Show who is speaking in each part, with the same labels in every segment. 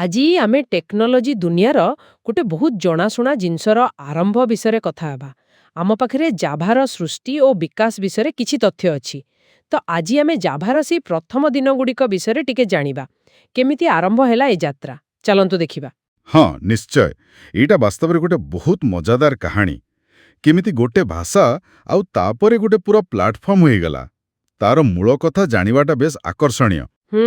Speaker 1: ଆଜି ଆମେ ଟେକ୍ନୋଲୋଜି ଦୁନିଆର ଗୋଟେ ବହୁତ ଜଣାଶୁଣା ଜିନିଷର ଆରମ୍ଭ ବିଷୟରେ କଥା ହେବା। ଆମ ପାଖରେ ଜାଭାର ସୃଷ୍ଟି ଓ ବିକାଶ ବିଷୟରେ କିଛି ତଥ୍ୟ ଅଛି। ତ ଆଜି ଆମେ ଜାଭାର ସେଇ ପ୍ରଥମ ଦିନଗୁଡ଼ିକ ବିଷୟରେ ଟିକେ ଜାଣିବା। କେମିତି ଆରମ୍ଭ ହେଲା ଏ ଯାତ୍ରା, ଚାଲନ୍ତୁ ଦେଖିବା।
Speaker 2: ହଁ ନିଶ୍ଚୟ, ଏଇଟା ବାସ୍ତବରେ ଗୋଟେ ବହୁତ ମଜାଦାର କାହାଣୀ। କେମିତି ଗୋଟେ ଭାଷା ଆଉ ତାପରେ ଗୋଟେ ପୁରା ପ୍ଲାଟଫର୍ମ ହୋଇଗଲା, ତାର ମୂଳ କଥା ଜାଣିବାଟା ବେଶ ଆକର୍ଷଣୀୟ।
Speaker 1: ହୁଁ।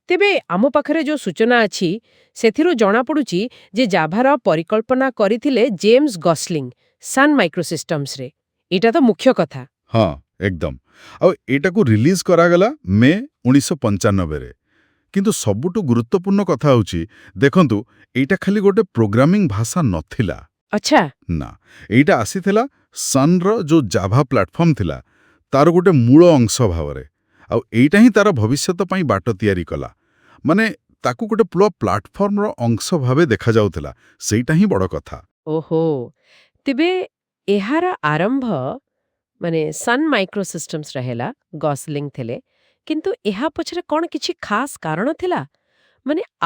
Speaker 1: ତେବେ ଆମ ପାଖରେ ଯୋଉ ସୂଚନା ଅଛି ସେଥିରୁ ଜଣାପଡ଼ୁଛି ଯେ ଜାଭାର ପରିକଳ୍ପନା କରିଥିଲେ ଜେମ୍ସ ଗସ୍ଲିଂ ସନ୍ ମାଇକ୍ରୋସିଷ୍ଟମ୍ସରେ। ଏଇଟା ତ ମୁଖ୍ୟ କଥା।
Speaker 2: ହଁ ଏକଦମ। ଆଉ ଏଇଟାକୁ ରିଲିଜ କରାଗଲା ମେ 1995ରେ। କିନ୍ତୁ ସବୁଠୁ ଗୁରୁତ୍ୱପୂର୍ଣ୍ଣ କଥା ହେଉଛି, ଦେଖନ୍ତୁ, ଏଇଟା ଖାଲି ଗୋଟେ ପ୍ରୋଗ୍ରାମିଂ ଭାଷା ନଥିଲା।
Speaker 1: ଆଚ୍ଛା।
Speaker 2: ନା, ଏଇଟା ଆସିଥିଲା ସନ୍ର ଯୋଉ ଜାଭା ପ୍ଲାଟଫର୍ମ ଥିଲା ତାର ଗୋଟେ ମୂଳ ଅଂଶ ଭାବରେ। ଆଉ ଏଇଟା ହିଁ ତାର ଭବିଷ୍ୟତ ପାଇଁ ବାଟ ତିଆରି କଲା। ମାନେ ତାକୁ ଗୋଟେ ପୁରା ପ୍ଲାଟଫର୍ମର ଅଂଶ ଭାବେ ଦେଖାଯାଉଥିଲା। ସେଇଟା ହିଁ ବଡ଼ କଥା।
Speaker 1: ଓହୋ। ତେବେ ଏହାର ଆରମ୍ଭ ସନ୍ ମାଇକ୍ରୋସିଷ୍ଟମ୍ସରେ ହେଲା, ଗସ୍ଲିଂ ଥିଲେ। କିନ୍ତୁ ଏହା ପଛରେ କ'ଣ କିଛି ଖାସ୍ କାରଣ ଥିଲା?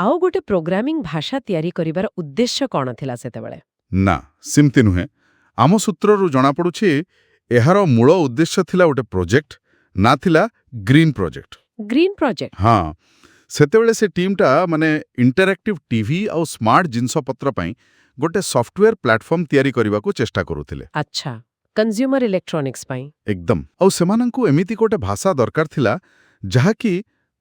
Speaker 1: ଆଉ ଗୋଟେ ପ୍ରୋଗ୍ରାମିଂ ଭାଷା ତିଆରି କରିବାର ଉଦ୍ଦେଶ୍ୟ କ'ଣ ଥିଲା ସେତେବେଳେ?
Speaker 2: ନା, ସେମିତି ନୁହେଁ। ଆମ ସୂତ୍ରରୁ ଜଣାପଡ଼ୁଛି ଏହାର ମୂଳ ଉଦ୍ଦେଶ୍ୟ ଥିଲା ଗୋଟେ ପ୍ରୋଜେକ୍ଟ, ନା ଥିଲା ଗ୍ରୀନ୍ ପ୍ରୋଜେକ୍ଟ।
Speaker 1: Green project?
Speaker 2: ହଁ, ସେତେବେଳେ ସେ ଟିମ୍ଟା ଇଣ୍ଟରାକ୍ଟିଭ୍ ଟିଭି ଆଉ ସ୍ମାର୍ଟ ଜିନିଷପତ୍ର ପାଇଁ ଗୋଟେ ସଫ୍ଟୱେୟାର ପ୍ଲାଟଫର୍ମ ତିଆରି କରିବାକୁ ଚେଷ୍ଟା କରୁଥିଲେ।
Speaker 1: ଆଚ୍ଛା, କନଜ୍ୟୁମର ଇଲେକ୍ଟ୍ରୋନିକ୍ସ ପାଇଁ।
Speaker 2: ଏକଦମ। ଆଉ ସେମାନଙ୍କୁ ଏମିତି ଗୋଟେ ଭାଷା ଦରକାର ଥିଲା ଯାହାକି,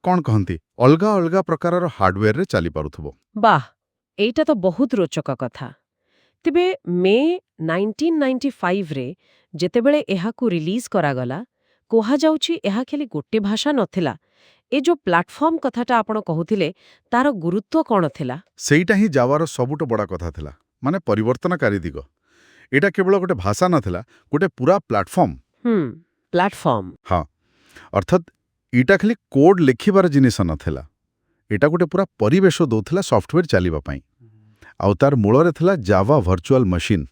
Speaker 2: କ'ଣ କହନ୍ତି, ଅଲଗା ଅଲଗା ପ୍ରକାରର ହାର୍ଡୱେୟାରରେ ଚାଲିପାରୁଥିବ।
Speaker 1: ବାଃ, ଏଇଟା ତ ବହୁତ ରୋଚକ କଥା। ତେବେ ମେ 1995ରେ ଯେତେବେଳେ ଏହାକୁ ରିଲିଜ କରାଗଲା, କୁହାଯାଉଛି ଏହା ଖାଲି ଗୋଟେ ଭାଷା ନଥିଲା। ଏ ଯୋଉ ପ୍ଲାଟଫର୍ମ କଥାଟା ଆପଣ କହୁଥିଲେ, ତାର ଗୁରୁତ୍ୱ କ'ଣ ଥିଲା?
Speaker 2: ସେଇଟା ହିଁ ଜାଭାର ସବୁଠୁ ବଡ଼ କଥା ଥିଲା, ମାନେ ପରିବର୍ତ୍ତନକାରୀ ଦିଗ। ଏଇଟା କେବଳ ଗୋଟେ ଭାଷା ନଥିଲା, ଗୋଟେ ପୁରା ପ୍ଲାଟଫର୍ମ।
Speaker 1: ପ୍ଲାଟଫର୍ମ।
Speaker 2: ହଁ, ଅର୍ଥାତ୍ ଏଇଟା ଖାଲି କୋଡ୍ ଲେଖିବାର ଜିନିଷ ନଥିଲା। ଏଇଟା ଗୋଟେ ପୁରା ପରିବେଶ ଦଉଥିଲା ସଫ୍ଟୱେୟାର ଚାଲିବା ପାଇଁ। ଆଉ ତାର ମୂଳରେ ଥିଲା ଜାଭା ଭର୍ଚୁଆଲ ମେସିନ୍।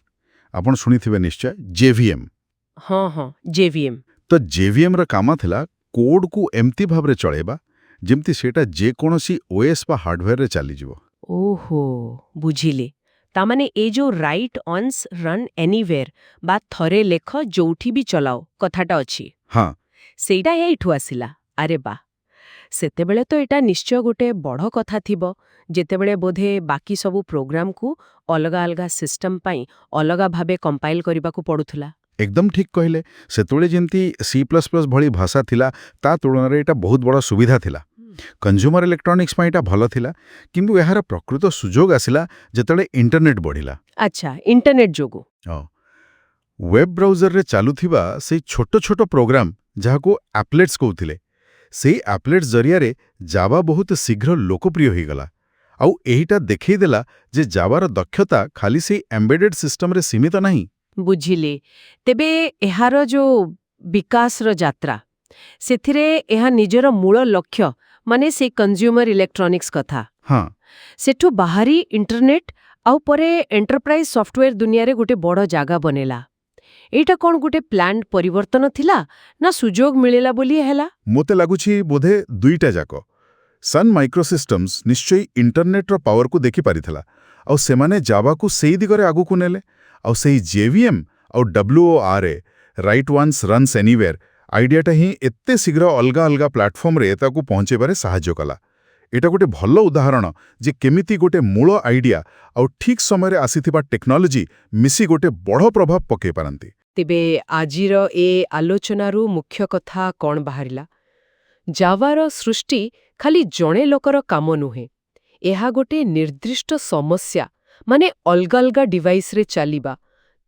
Speaker 2: ଆପଣ ଶୁଣିଥିବେ ନିଶ୍ଚୟ, ଜେଭିଏମ୍।
Speaker 1: ହଁ, ଜେଭିଏମ୍।
Speaker 2: ତ ଜେଭିଏମ୍ର କାମ ଥିଲା କୋଡ୍କୁ ଏମିତି ଭାବରେ ଚଳେଇବା ଯେମିତି ସେଇଟା ଯେକୌଣସି ଓଏସ୍ ବା ହାର୍ଡୱେୟାରରେ ଚାଲିଯିବ।
Speaker 1: ଓହୋ, ବୁଝିଲି। ତାମାନେ ଏ ଯୋଉ ରାଇଟ୍ ଅନ୍ସ ରନ୍ ଏନିୱେର୍ ବା ଥରେ ଲେଖ ଯୋଉଠି ବି ଚଲାଅ କଥାଟା ଅଛି,
Speaker 2: ହଁ,
Speaker 1: ସେଇଟା ଏଇଠୁ ଆସିଲା। ଆରେ ବା, ସେତେବେଳେ ତ ଏଇଟା ନିଶ୍ଚୟ ଗୋଟେ ବଡ଼ କଥା ଥିବ, ଯେତେବେଳେ ବୋଧେ ବାକି ସବୁ ପ୍ରୋଗ୍ରାମକୁ ଅଲଗା ଅଲଗା ସିଷ୍ଟମ୍ ପାଇଁ ଅଲଗା ଭାବେ କମ୍ପାଇଲ୍ କରିବାକୁ ପଡ଼ୁଥିଲା।
Speaker 2: ଏକଦମ ଠିକ୍ କହିଲେ। ସେତେବେଳେ ଯେମିତି C++ ଭଳି ଭାଷା ଥିଲା, ତା ତୁଳନାରେ ଏଇଟା ବହୁତ ବଡ଼ ସୁବିଧା ଥିଲା। କନଜ୍ୟୁମର ଇଲେକ୍ଟ୍ରୋନିକ୍ସ ପାଇଁ ଏଇଟା ଭଲ ଥିଲା। କିନ୍ତୁ ଏହାର ପ୍ରକୃତ ସୁଯୋଗ ଆସିଲା ଯେତେବେଳେ ଇଣ୍ଟରନେଟ୍ ବଢ଼ିଲା।
Speaker 1: ଆଚ୍ଛା, ଇଣ୍ଟରନେଟ୍ ଯୋଗୁଁ।
Speaker 2: ୱେବ୍ ବ୍ରାଉଜରରେ ଚାଲୁଥିବା ସେଇ ଛୋଟ ଛୋଟ ପ୍ରୋଗ୍ରାମ, ଯାହାକୁ ଆପ୍ଲେଟ୍ସ କହୁଥିଲେ, ସେଇ ଆପ୍ଲେଟ୍ସ ଜରିଆରେ ଜାଭା ବହୁତ ଶୀଘ୍ର ଲୋକପ୍ରିୟ ହୋଇଗଲା। ଆଉ ଏଇଟା ଦେଖେଇଦେଲା ଯେ ଜାଭାର ଦକ୍ଷତା ଖାଲି ସେଇ ଏମ୍ବେଡେଡ୍ ସିଷ୍ଟମରେ ସୀମିତ ନାହିଁ।
Speaker 1: ବୁଝିଲି। ତେବେ ଏହାର ଯୋଉ ବିକାଶର ଯାତ୍ରା, ସେଥିରେ ଏହା ନିଜର ମୂଳ ଲକ୍ଷ୍ୟ, ସେଇ କନଜ୍ୟୁମର ଇଲେକ୍ଟ୍ରୋନିକ୍ସ କଥା,
Speaker 2: ହଁ,
Speaker 1: ସେଠୁ ବାହାରି ଇଣ୍ଟରନେଟ୍ ଆଉ ପରେ ଏଣ୍ଟରପ୍ରାଇଜ ସଫ୍ଟୱେୟାର ଦୁନିଆରେ ଗୋଟେ ବଡ଼ ଜାଗା ବନେଲା। ଏଇଟା କ'ଣ ଗୋଟେ ପ୍ଲାନ୍ଡ ପରିବର୍ତ୍ତନ ଥିଲା, ନା ସୁଯୋଗ ମିଳିଲା ବୋଲି ହେଲା?
Speaker 2: ମୋତେ ଲାଗୁଛି ବୋଧେ ଦୁଇଟା ଯାକ। ସନ୍ ମାଇକ୍ରୋସିଷ୍ଟମ୍ସ ନିଶ୍ଚୟଇ ଇଣ୍ଟରନେଟ୍ର ପାୱାରକୁ ଦେଖିପାରିଥିଲା, ଆଉ ସେମାନେ ଜାଭାକୁ ସେଇ ଦିଗରେ ଆଗକୁ ନେଲେ। ଆଉ ସେଇ ଜେଭିଏମ୍ ଆଉ WORA, ରାଇଟ୍ ୱାନ୍ସ ରନ୍ସ ଏନିୱେର୍, ଆଇଡିଆଟା ହିଁ ଏତେ ଶୀଘ୍ର ଅଲଗା ଅଲଗା ପ୍ଲାଟଫର୍ମରେ ତାକୁ ପହଞ୍ଚାଇବାରେ ସାହାଯ୍ୟ କଲା। ଏଇଟା ଗୋଟେ ଭଲ ଉଦାହରଣ ଯେ କେମିତି ଗୋଟେ ମୂଳ ଆଇଡିଆ ଆଉ ଠିକ୍ ସମୟରେ ଆସିଥିବା ଟେକ୍ନୋଲୋଜି ମିଶି ଗୋଟେ ବଡ଼ ପ୍ରଭାବ ପକାଇ ପାରନ୍ତି।
Speaker 1: ତେବେ ଆଜିର ଏ ଆଲୋଚନାରୁ ମୁଖ୍ୟ କଥା କ'ଣ ବାହାରିଲା? ଜାଭାର ସୃଷ୍ଟି ଖାଲି ଜଣେ ଲୋକର କାମ ନୁହେଁ। ଏହା ଗୋଟେ ନିର୍ଦ୍ଦିଷ୍ଟ ସମସ୍ୟା, ଅଲଗା ଅଲଗା ଡିଭାଇସ୍ରେ ଚାଲିବା,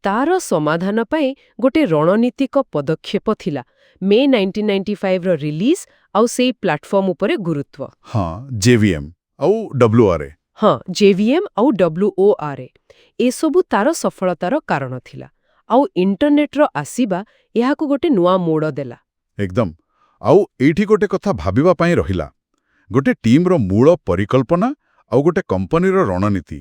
Speaker 1: ତାର ସମାଧାନ ପାଇଁ ଗୋଟେ ରଣନୀତିକ ପଦକ୍ଷେପ ଥିଲା। ମେ 1995ର ରିଲିଜ ଆଉ ସେଇ ପ୍ଲାଟଫର୍ମ ଉପରେ ଗୁରୁତ୍ୱ।
Speaker 2: ହଁ, ଜେଭିଏମ୍ ଆଉ WORA।
Speaker 1: ହଁ, ଜେଭିଏମ୍ ଆଉ WORA, ଏସବୁ ତାର ସଫଳତାର କାରଣ ଥିଲା। ଆଉ ଇଣ୍ଟରନେଟ୍ର ଆସିବା ଏହାକୁ ଗୋଟେ ନୂଆ ମୋଡ଼ ଦେଲା।
Speaker 2: ଏକଦମ। ଆଉ ଏଇଠି ଗୋଟେ କଥା ଭାବିବା ପାଇଁ ରହିଲା, ଗୋଟେ ଟିମ୍ର ମୂଳ ପରିକଳ୍ପନା ଆଉ ଗୋଟେ କମ୍ପାନୀର ରଣନୀତି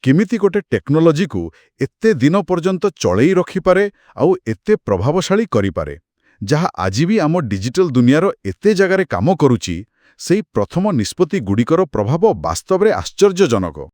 Speaker 2: କେମିତି ଗୋଟେ ଟେକ୍ନୋଲୋଜିକୁ ଏତେ ଦିନ ପର୍ଯ୍ୟନ୍ତ ଚଳେଇ ରଖିପାରେ ଆଉ ଏତେ ପ୍ରଭାବଶାଳୀ କରିପାରେ, ଯାହା ଆଜି ବି ଆମ ଡିଜିଟାଲ ଦୁନିଆର ଏତେ ଜାଗାରେ କାମ କରୁଛି। ସେଇ ପ୍ରଥମ ନିଷ୍ପତ୍ତିଗୁଡ଼ିକର ପ୍ରଭାବ ବାସ୍ତବରେ ଆଶ୍ଚର୍ଯ୍ୟଜନକ।